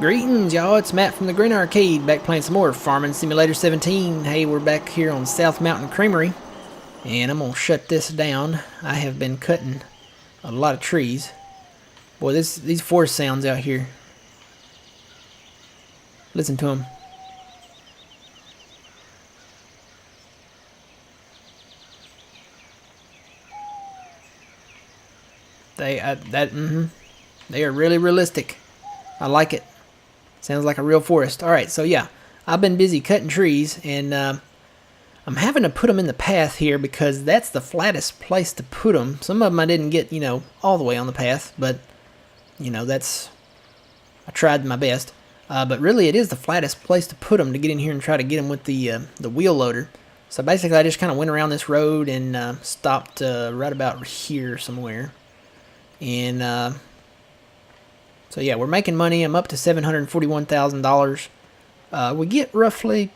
Greetings, y'all. It's Matt from the Green Arcade, back playing some more Farming Simulator 17. Hey, we're back here on South Mountain Creamery, and I'm gonna shut this down. I have been cutting a lot of trees. Boy, these forest sounds out here. Listen to them. They are really realistic. I like it. Sounds like a real forest. Alright, so yeah, I've been busy cutting trees, and I'm having to put them in the path here because that's the flattest place to put them. Some of them I didn't get, all the way on the path, but, I tried my best. But really, it is the flattest place to put them to get in here and try to get them with the wheel loader. So basically, I just kind of went around this road and stopped right about here somewhere. And so yeah, we're making money. I'm up to $741,000. We get roughly,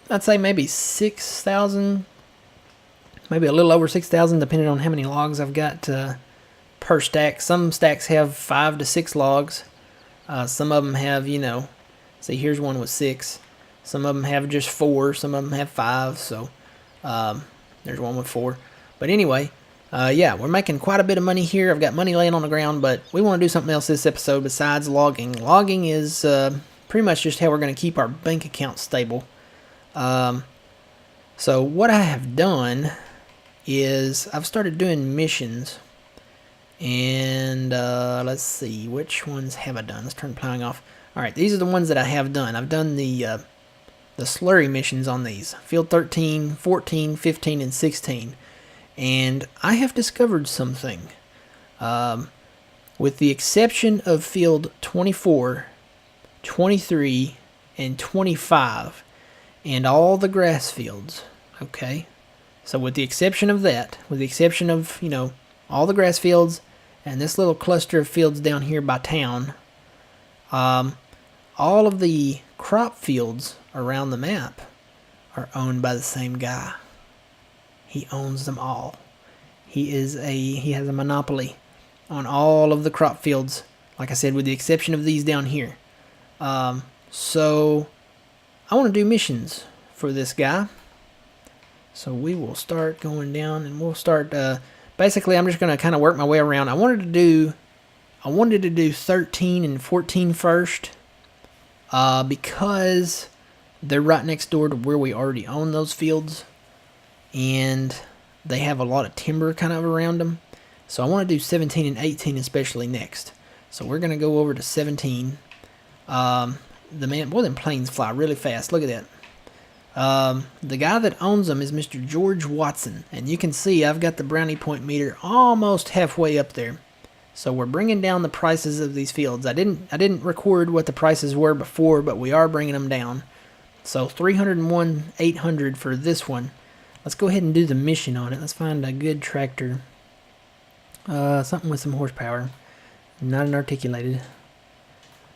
I'd say maybe 6,000, maybe a little over 6,000, depending on how many logs I've got per stack. Some stacks have 5 to 6 logs. Some of them have, see, here's one with 6. Some of them have just 4. Some of them have 5. So there's one with 4. But anyway. Yeah, we're making quite a bit of money here. I've got money laying on the ground, but we want to do something else this episode besides logging. Logging is pretty much just how we're going to keep our bank account stable. So what I have done is I've started doing missions. And let's see, which ones have I done? Let's turn plowing off. Alright, these are the ones that I have done. I've done the slurry missions on these. Field 13, 14, 15, and 16. And I have discovered something. With the exception of field 24, 23, and 25, and all the grass fields, okay? So with the exception of that, with the exception of, all the grass fields, and this little cluster of fields down here by town, all of the crop fields around the map are owned by the same guy. He owns them all. He has a monopoly on all of the crop fields, like I said, with the exception of these down here. So I want to do missions for this guy. So we will start going down, and we'll start. Basically, I'm just going to kind of work my way around. I wanted to do 13 and 14 first, because they're right next door to where we already own those fields. And they have a lot of timber kind of around them. So I want to do 17 and 18 especially next. So we're going to go over to 17. Boy, them planes fly really fast. Look at that. The guy that owns them is Mr. George Watson. And you can see I've got the brownie point meter almost halfway up there. So we're bringing down the prices of these fields. I didn't record what the prices were before, but we are bringing them down. So 301,800 for this one. Let's go ahead and do the mission on it. Let's find a good tractor. Something with some horsepower. Not an articulated.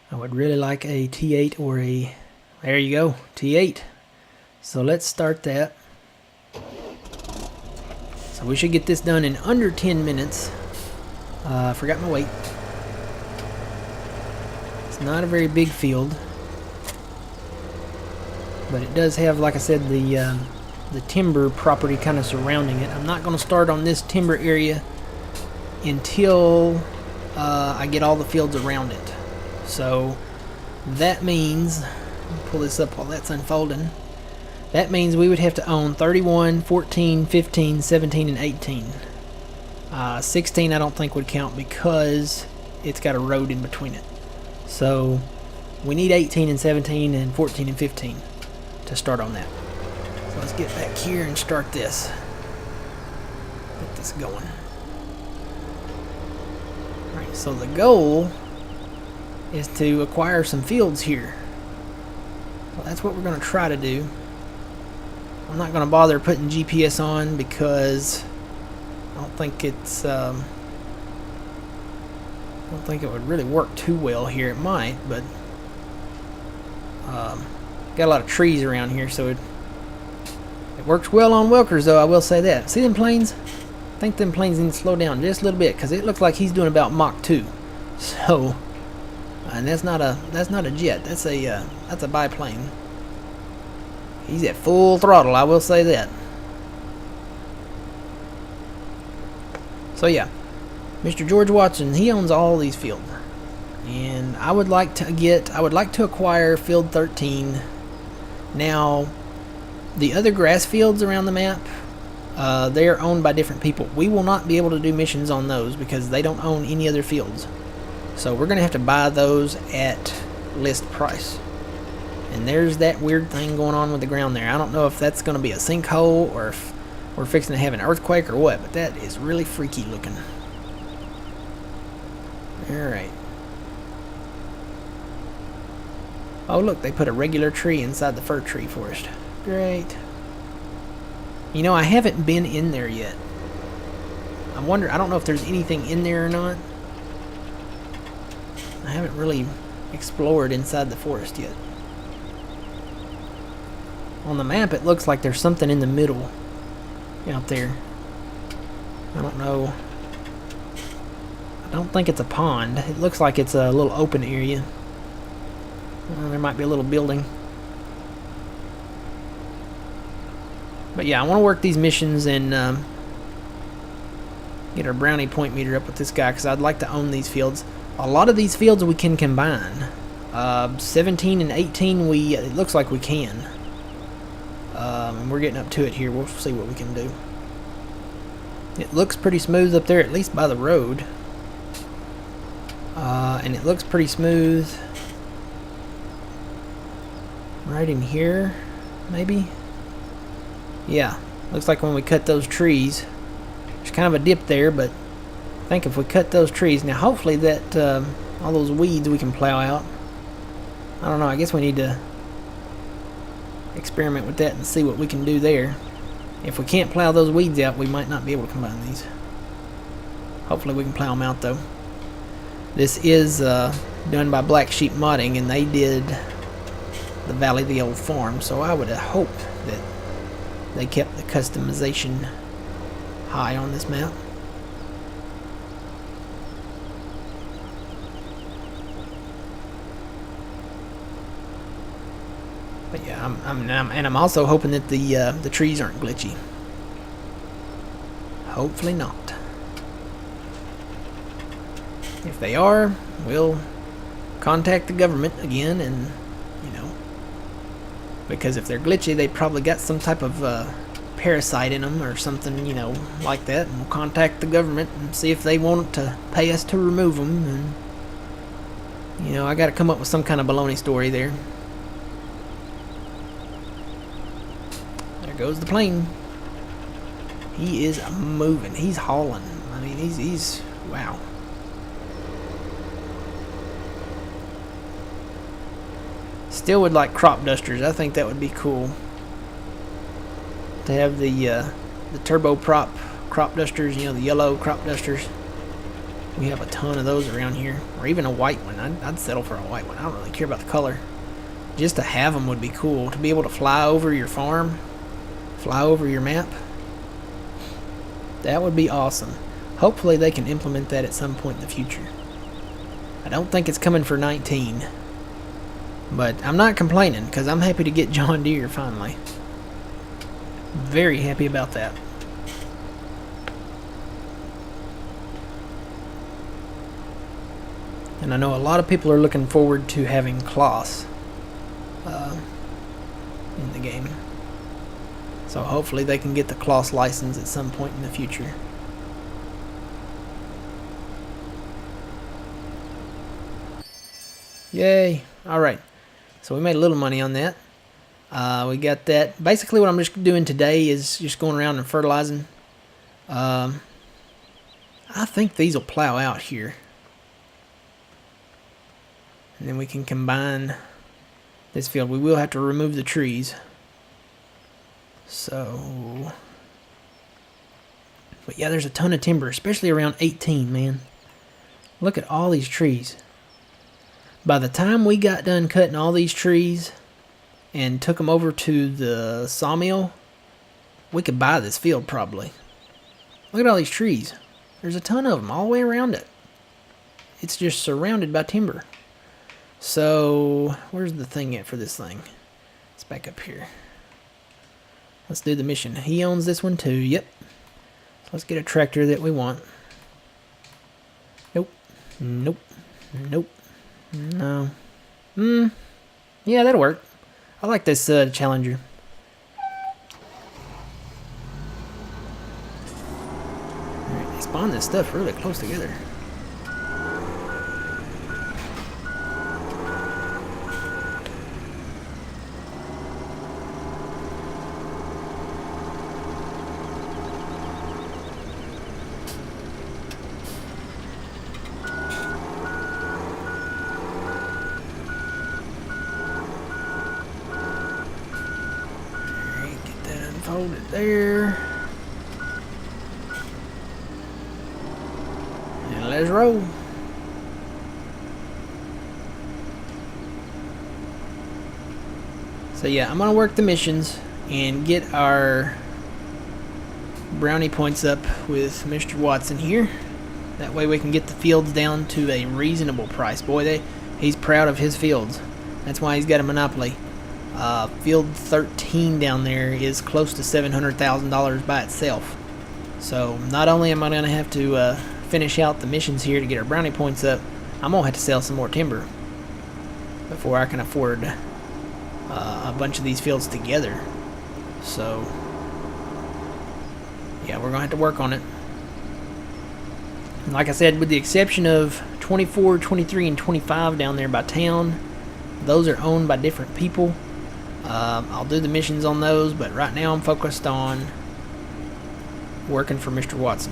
I would really like a T8 or a... There you go. T8. So let's start that. So we should get this done in under 10 minutes. I forgot my weight. It's not a very big field. But it does have, like I said, the timber property kind of surrounding it. I'm not going to start on this timber area until I get all the fields around it. So that means, let me pull this up while that's unfolding. That means we would have to own 31, 14, 15, 17, and 18. 16 I don't think would count because it's got a road in between it. So we need 18 and 17 and 14 and 15 to start on that. Let's get back here and start this. Get this going. Alright, so the goal is to acquire some fields here. Well, that's what we're going to try to do. I'm not going to bother putting GPS on because I don't think it's I don't think it would really work too well here. It might, but got a lot of trees around here, so it works well on Wilkers, though, I will say that. See them planes? I think them planes need to slow down just a little bit, because it looks like he's doing about Mach 2. So, And that's not a jet. That's a biplane. He's at full throttle, I will say that. So yeah, Mr. George Watson, he owns all these fields, and I would like to acquire Field 13. Now, the other grass fields around the map, they are owned by different people. We will not be able to do missions on those because they don't own any other fields. So we're going to have to buy those at list price. And there's that weird thing going on with the ground there. I don't know if that's going to be a sinkhole or if we're fixing to have an earthquake or what, but that is really freaky looking. Alright. Oh look, they put a regular tree inside the fir tree forest. Great. You know, I haven't been in there yet. I don't know if there's anything in there or not. I haven't really explored inside the forest yet. On the map it looks like there's something in the middle out there. I don't know. I don't think it's a pond. It looks like it's a little open area. There might be a little building. But yeah, I want to work these missions and get our brownie point meter up with this guy because I'd like to own these fields. A lot of these fields we can combine. 17 and 18 it looks like we can. And we're getting up to it here. We'll see what we can do. It looks pretty smooth up there, at least by the road. And it looks pretty smooth right in here, maybe. Yeah, looks like when we cut those trees, there's kind of a dip there, but I think if we cut those trees, now hopefully that all those weeds we can plow out. I don't know, I guess we need to experiment with that and see what we can do there. If we can't plow those weeds out, we might not be able to combine these. Hopefully we can plow them out though. This is done by Black Sheep Modding, and they did the Valley of the Old Farm, so I would hope that they kept the customization high on this map. But yeah, I'm also hoping that the trees aren't glitchy. Hopefully not. If they are, we'll contact the government again, and because if they're glitchy, they probably got some type of parasite in them or something, like that. And we'll contact the government and see if they want to pay us to remove them. And I got to come up with some kind of baloney story there. There goes the plane. He is moving. He's hauling. I mean, he's wow. Still would like crop dusters. I think that would be cool to have the turbo crop dusters. The yellow crop dusters. We have a ton of those around here, or even a white one. I'd settle for a white one. I don't really care about the color. Just to have them would be cool. To be able to fly over your farm, fly over your map. That would be awesome. Hopefully they can implement that at some point in the future. I don't think it's coming for 19. But I'm not complaining, because I'm happy to get John Deere finally. Very happy about that. And I know a lot of people are looking forward to having Kloss in the game. So hopefully they can get the Kloss license at some point in the future. Yay! Alright. So we made a little money on that. We got that. Basically what I'm just doing today is just going around and fertilizing. I think these will plow out here. And then we can combine this field. We will have to remove the trees. So... But yeah, there's a ton of timber, especially around 18, man. Look at all these trees. By the time we got done cutting all these trees and took them over to the sawmill, we could buy this field probably. Look at all these trees. There's a ton of them all the way around it. It's just surrounded by timber. So, where's the thing at for this thing? It's back up here. Let's do the mission. He owns this one too. Yep. So let's get a tractor that we want. Nope. Nope. Nope. No. Yeah, that'll work. I like this Challenger. Alright, they spawn this stuff really close together. Hold it there. And let's roll. So yeah, I'm gonna work the missions and get our brownie points up with Mr. Watson here. That way we can get the fields down to a reasonable price. Boy, he's proud of his fields. That's why he's got a monopoly. Field 13 down there is close to $700,000 by itself. So not only am I going to have to finish out the missions here to get our brownie points up, I'm going to have to sell some more timber before I can afford a bunch of these fields together. So yeah, we're going to have to work on it. And like I said, with the exception of 24, 23, and 25 down there by town, those are owned by different people. I'll do the missions on those, but right now I'm focused on working for Mr. Watson.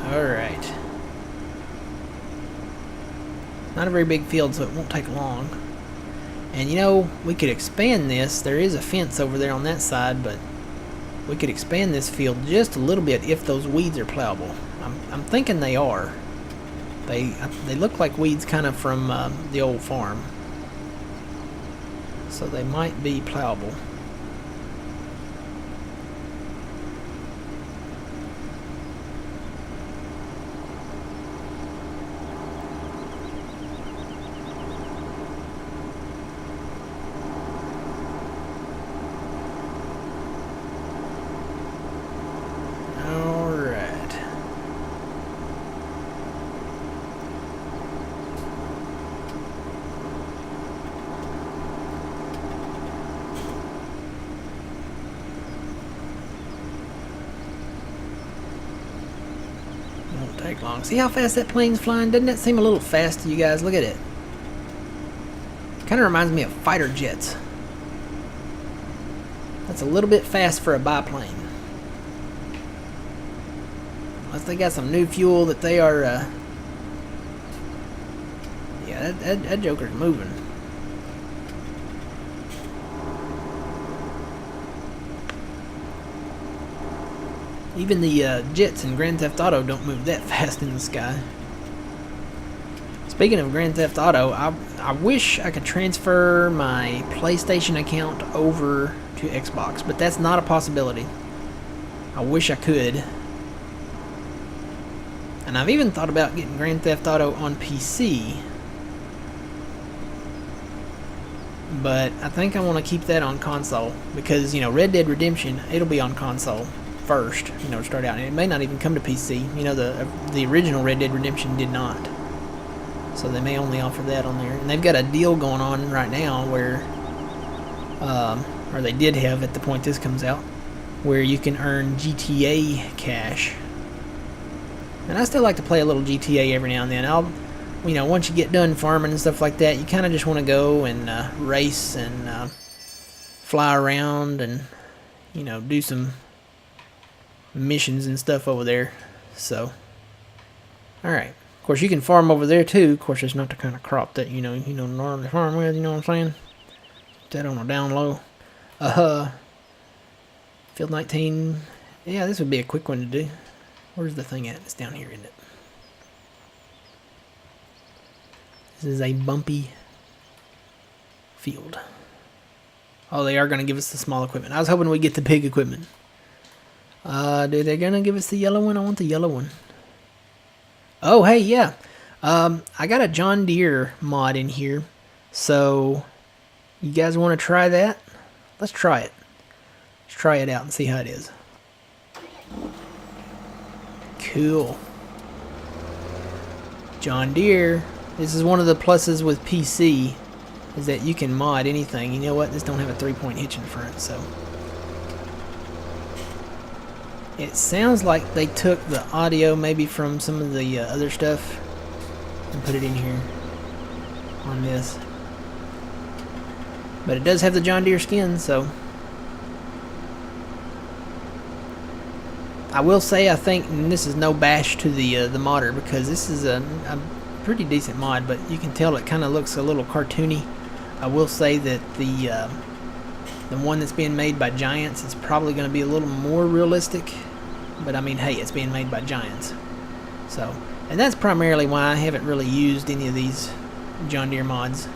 Alright. Not a very big field, so it won't take long. And you know, we could expand this. There is a fence over there on that side, but we could expand this field just a little bit if those weeds are plowable. I'm thinking they are. They look like weeds kind of from the old farm. So they might be plowable. Won't take long. See how fast that plane's flying? Doesn't that seem a little fast to you guys? Look at it. Kind of reminds me of fighter jets. That's a little bit fast for a biplane. Unless they got some new fuel that they are, yeah, that joker's moving. Even the jets in Grand Theft Auto don't move that fast in the sky. Speaking of Grand Theft Auto, I wish I could transfer my PlayStation account over to Xbox, but that's not a possibility. I wish I could. And I've even thought about getting Grand Theft Auto on PC, but I think I want to keep that on console because, you know, Red Dead Redemption, it'll be on console first, you know, to start out, and it may not even come to PC. You know, the original Red Dead Redemption did not, so they may only offer that on there. And they've got a deal going on right now where, or they did have at the point this comes out, where you can earn GTA cash. And I still like to play a little GTA every now and then. You know, once you get done farming and stuff like that, you kind of just want to go and race and fly around and, you know, do some missions and stuff over there. So, alright. Of course, you can farm over there too. Of course, it's not the kind of crop that, you normally farm with, you know what I'm saying? Put that on a down low. Field 19. Yeah, this would be a quick one to do. Where's the thing at? It's down here, isn't it? This is a bumpy field. Oh, they are going to give us the small equipment. I was hoping we'd get the big equipment. Dude, they're gonna give us the yellow one. I want the yellow one. Oh, hey, yeah. I got a John Deere mod in here. So, you guys want to try that? Let's try it. Let's try it out and see how it is. Cool. John Deere. This is one of the pluses with PC, is that you can mod anything. You know what? This don't have a 3-point hitch in front, so. It sounds like they took the audio maybe from some of the other stuff and put it in here on this. But it does have the John Deere skin, so. I will say, I think, and this is no bash to the modder, because this is a pretty decent mod, but you can tell it kind of looks a little cartoony. I will say that the one that's being made by Giants is probably going to be a little more realistic, but I mean, hey, it's being made by Giants. So, and that's primarily why I haven't really used any of these John Deere mods.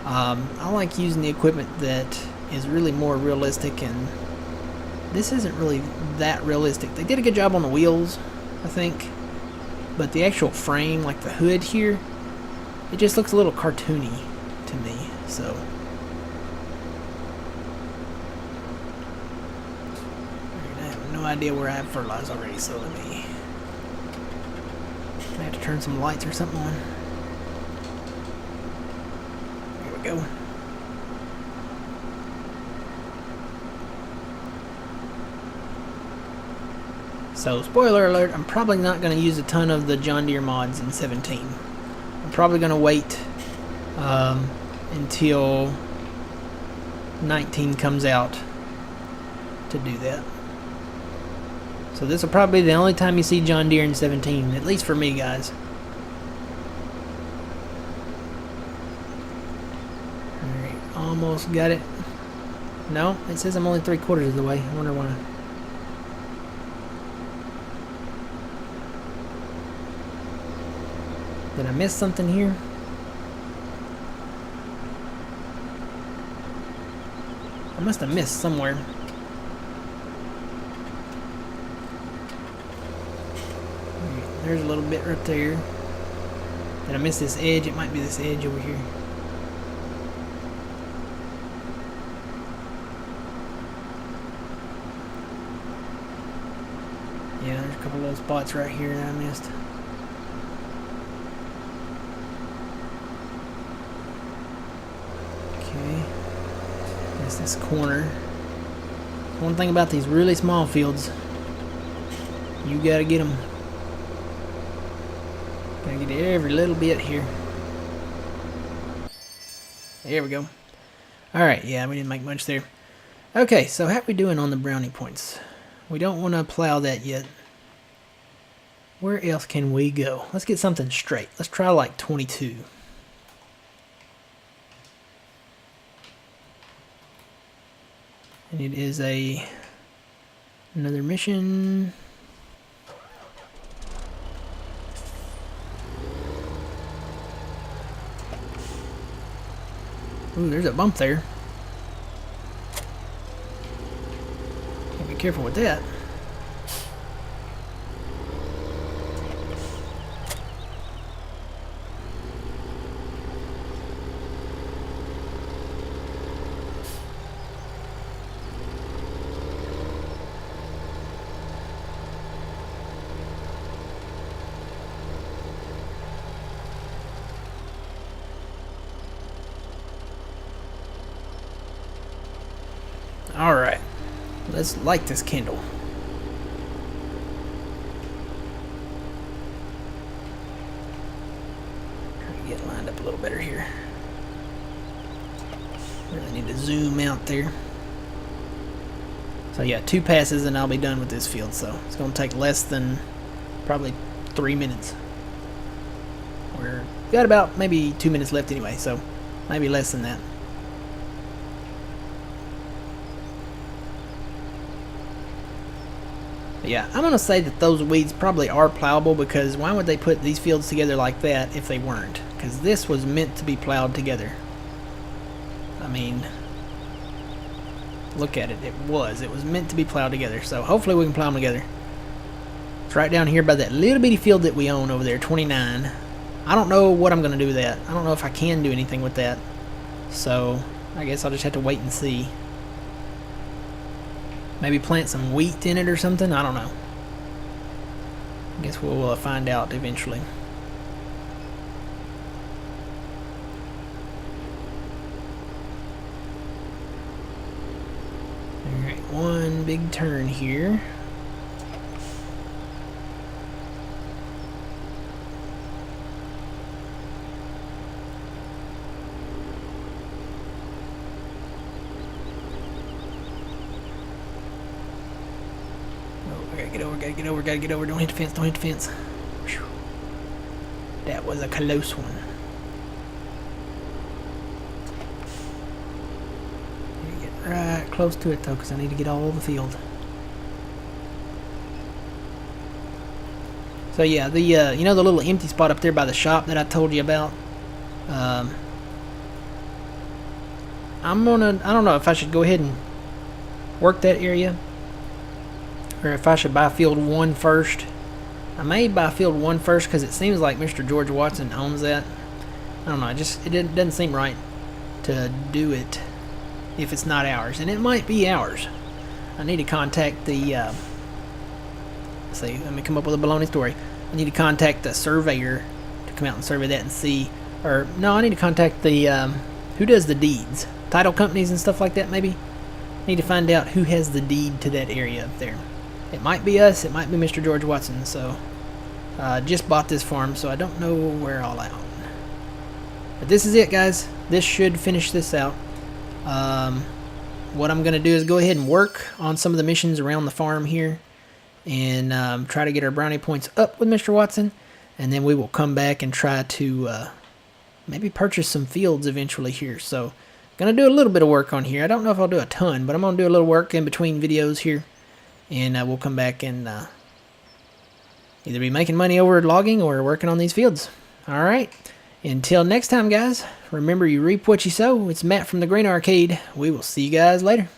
I like using the equipment that is really more realistic, and this isn't really that realistic. They did a good job on the wheels, I think, but the actual frame, like the hood here, it just looks a little cartoony to me, so. I have no idea where I have fertilizer already, so let me. I have to turn some lights or something on. Here we go. So, spoiler alert, I'm probably not going to use a ton of the John Deere mods in 17. I'm probably going to wait until 19 comes out to do that. So this will probably be the only time you see John Deere in 17, at least for me, guys. Alright, almost got it. No, it says I'm only 3/4 of the way. I wonder why. Did I miss something here? I must have missed somewhere. There's a little bit right there. Did I miss this edge? It might be this edge over here. Yeah, there's a couple little spots right here that I missed. Okay. That's this corner. One thing about these really small fields, you gotta get them. Gotta get every little bit here. There we go. Alright, yeah, we didn't make much there. Okay, so how are we doing on the brownie points? We don't want to plow that yet. Where else can we go? Let's get something straight. Let's try like 22. And it is another mission. Ooh, there's a bump there. Be careful with that. All right. Let's light this candle. Try to get lined up a little better here. Really need to zoom out there. So yeah, 2 passes and I'll be done with this field. So it's going to take less than probably 3 minutes. We're got about maybe 2 minutes left anyway, so maybe less than that. Yeah, I'm going to say that those weeds probably are plowable, because why would they put these fields together like that if they weren't? Because this was meant to be plowed together. I mean, Look at it. It was meant to be plowed together. So hopefully we can plow them together. It's right down here by that little bitty field that we own over there, 29. I don't know what I'm going to do with that. I don't know if I can do anything with that. So I guess I'll just have to wait and see. Maybe plant some wheat in it or something. I don't know. I guess we'll find out eventually. Alright, one big turn here. Gotta get over. Don't hit the fence. Whew. That was a close one. Get right close to it though, because I need to get all the field. So yeah, the you know the little empty spot up there by the shop that I told you about. I don't know if I should go ahead and work that area, or if I should buy field 1 first. I may buy field 1 first because it seems like Mr. George Watson owns that. I don't know, it doesn't seem right to do it if it's not ours, and it might be ours. I need to contact the let's see, let me come up with a baloney story. I need to contact the surveyor to come out and survey that and see, or no, I need to contact the who does the deeds, title companies and stuff like that. Maybe need to find out who has the deed to that area up there. It might be us, it might be Mr. George Watson. So just bought this farm, so I don't know where all out. But this is it, guys. This should finish this out. What I'm gonna do is go ahead and work on some of the missions around the farm here, and try to get our brownie points up with Mr. Watson, and then we will come back and try to maybe purchase some fields eventually here. So gonna do a little bit of work on here. I don't know if I'll do a ton, but I'm gonna do a little work in between videos here, and we'll come back and either be making money over logging or working on these fields. All right, until next time, guys, remember, you reap what you sow. It's Matt from the Green Arcade. We will see you guys later.